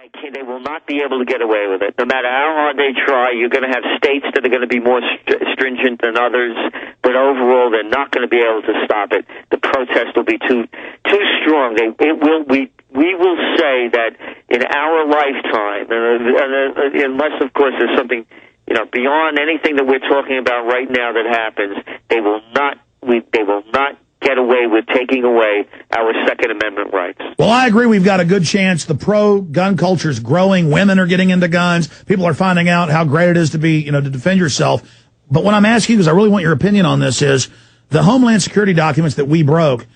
They will not be able to get away with it. No matter how hard they try, you're going to have states that are going to be more stringent than others, but overall, they're not going to be able to stop it. The protest will be too strong. We will say that in our lifetime, unless, of course, there's something beyond anything that we're talking about right now that happens, they will not get away with taking away our Second Amendment rights. Well, I agree. We've got a good chance. The pro-gun culture is growing. Women are getting into guns. People are finding out how great it is to be, to defend yourself. But what I'm asking you, because I really want your opinion on this, is the Homeland Security documents that we broke.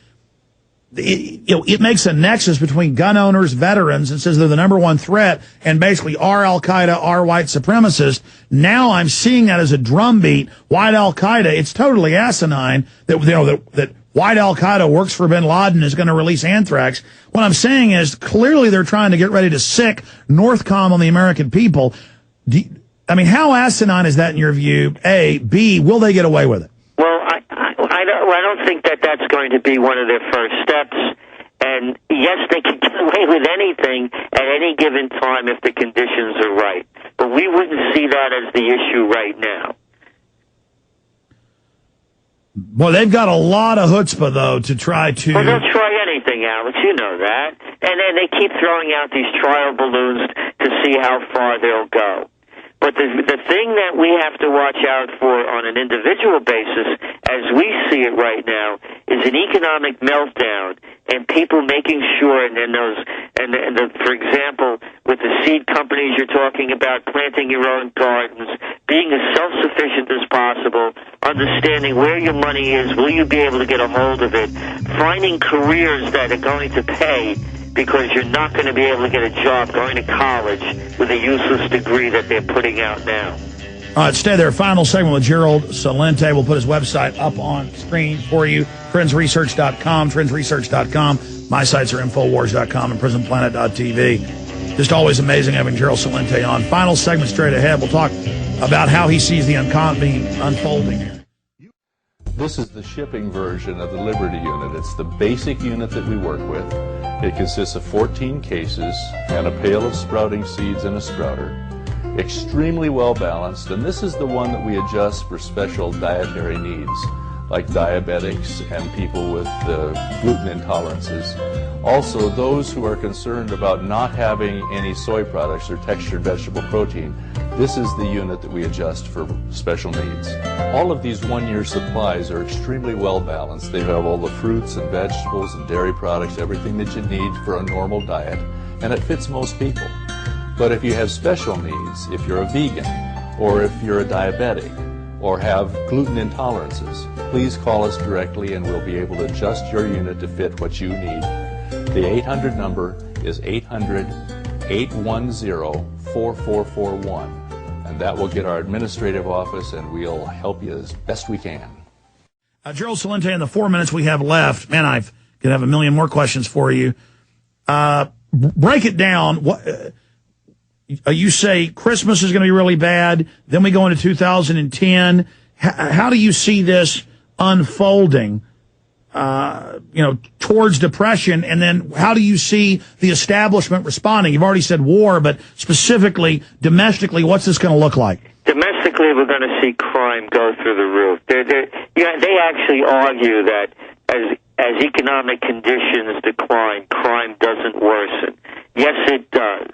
It makes a nexus between gun owners, veterans, and says they're the number one threat, and basically are Al-Qaeda, are white supremacists. Now I'm seeing that as a drumbeat. White Al-Qaeda, it's totally asinine that white Al-Qaeda works for bin Laden, is going to release anthrax. What I'm saying is clearly they're trying to get ready to sick Northcom on the American people. How asinine is that in your view? A. B, will they get away with it? Well, I don't think that that's going to be one of their first steps. And yes, they can get away with anything at any given time if the conditions are right. But we wouldn't see that as the issue right now. Well, they've got a lot of chutzpah, though, to try to... Well, they'll try anything, Alex. You know that. And then they keep throwing out these trial balloons to see how far they'll go. But the thing that we have to watch out for on an individual basis, as we see it right now, is an economic meltdown and people making sure, for example, with the seed companies you're talking about, planting your own gardens, being as self-sufficient as possible, understanding where your money is, will you be able to get a hold of it, finding careers that are going to pay, because you're not going to be able to get a job going to college with a useless degree that they're putting out now. All right, stay there. Final segment with Gerald Celente. We'll put his website up on screen for you. Trendsresearch.com, trendsresearch.com. My sites are Infowars.com and PrisonPlanet.tv. Just always amazing having Gerald Celente on. Final segment straight ahead. We'll talk about how he sees the economy unfolding here. This is the shipping version of the Liberty unit. It's the basic unit that we work with. It consists of 14 cases and a pail of sprouting seeds and a sprouter. Extremely well balanced, and this is the one that we adjust for special dietary needs, like diabetics and people with gluten intolerances. Also, those who are concerned about not having any soy products or textured vegetable protein, this is the unit that we adjust for special needs. All of these one-year supplies are extremely well balanced. They have all the fruits and vegetables and dairy products, everything that you need for a normal diet, and it fits most people. But if you have special needs, if you're a vegan, or if you're a diabetic, or have gluten intolerances, please call us directly and we'll be able to adjust your unit to fit what you need. The 800 number is 800-810-4441. And that will get our administrative office, and we'll help you as best we can. Gerald Celente, in the 4 minutes we have left, man, I could have a million more questions for you. Break it down. You say Christmas is going to be really bad, then we go into 2010. How do you see this unfolding, towards depression? And then how do you see the establishment responding? You've already said war, but specifically, domestically, what's this going to look like? Domestically, we're going to see crime go through the roof. They actually argue that as economic conditions decline, crime doesn't worsen. Yes, it does.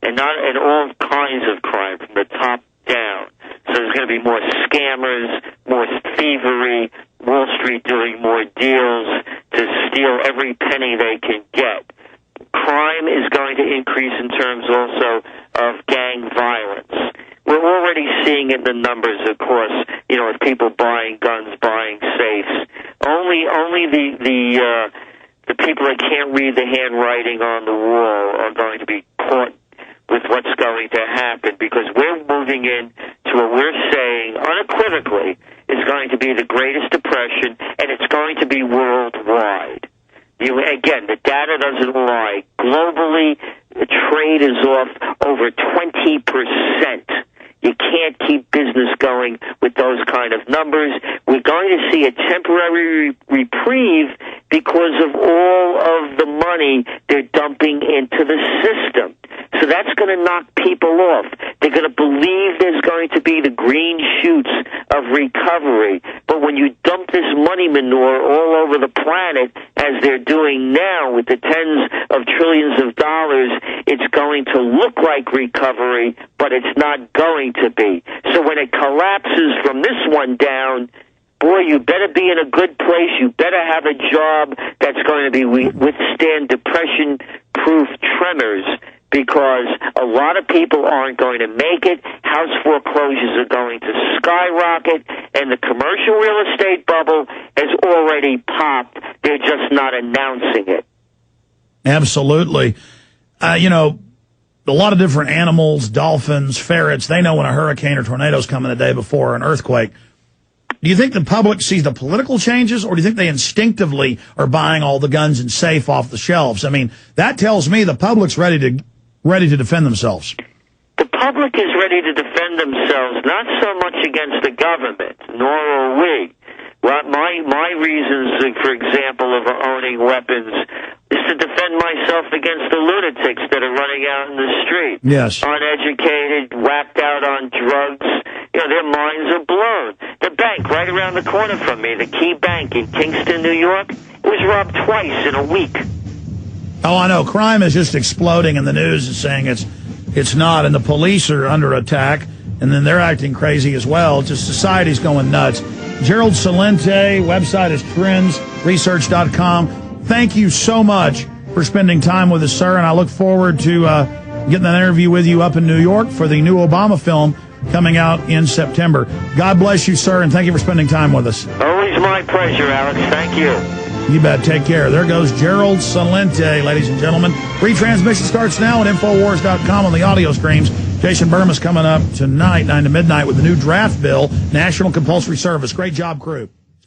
And all kinds of crime from the top down. So there's going to be more scammers, more thievery, Wall Street doing more deals to steal every penny they can get. Crime is going to increase in terms also of gang violence. We're already seeing it in the numbers, of course, with people buying guns, buying safes. Only the people that can't read the handwriting on the wall are going to be caught with what's going to happen, because we're moving in to what we're saying unequivocally is going to be the greatest depression, and it's going to be worldwide. Again, the data doesn't lie. Globally, the trade is off over 20%. You can't keep business going with those kind of numbers. We're going to see a temporary reprieve because of all of the money they're dumping into the system. So So that's going to knock people off. They're going to believe there's going to be the green shoots of recovery. But when you dump this money manure all over the planet, as they're doing now with the tens of trillions of dollars, it's going to look like recovery, but it's not going to be. So when it collapses from this one down, boy, you better be in a good place. You better have a job that's going to be withstand depression-proof tremors, because a lot of people aren't going to make it. House foreclosures are going to skyrocket, and the commercial real estate bubble has already popped. They're just not announcing it. Absolutely. You know, a lot of different animals, dolphins, ferrets, they know when a hurricane or tornado is coming the day before, or an earthquake. Do you think the public sees the political changes, or do you think they instinctively are buying all the guns and safe off the shelves? I mean, that tells me the public's ready to defend themselves. The public is ready to defend themselves, not so much against the government, nor are we. Well, my reasons, for example, of owning weapons is to defend myself against the lunatics that are running out in the street. Yes. Uneducated, whacked out on drugs. You know, their minds are blown. The bank right around the corner from me, the Key Bank in Kingston, New York, it was robbed twice in a week. Oh, I know. Crime is just exploding, and the news is saying it's not, and the police are under attack, and then they're acting crazy as well. Just society's going nuts. Gerald Celente, website is trendsresearch.com. Thank you so much for spending time with us, sir, and I look forward to getting an interview with you up in New York for the new Obama film coming out in September. God bless you, sir, and thank you for spending time with us. Always my pleasure, Alex. Thank you. You bet. Take care. There goes Gerald Celente, ladies and gentlemen. Retransmission starts now at Infowars.com on the audio streams. Jason Burma's coming up tonight, 9 to midnight, with the new draft bill, National Compulsory Service. Great job, crew.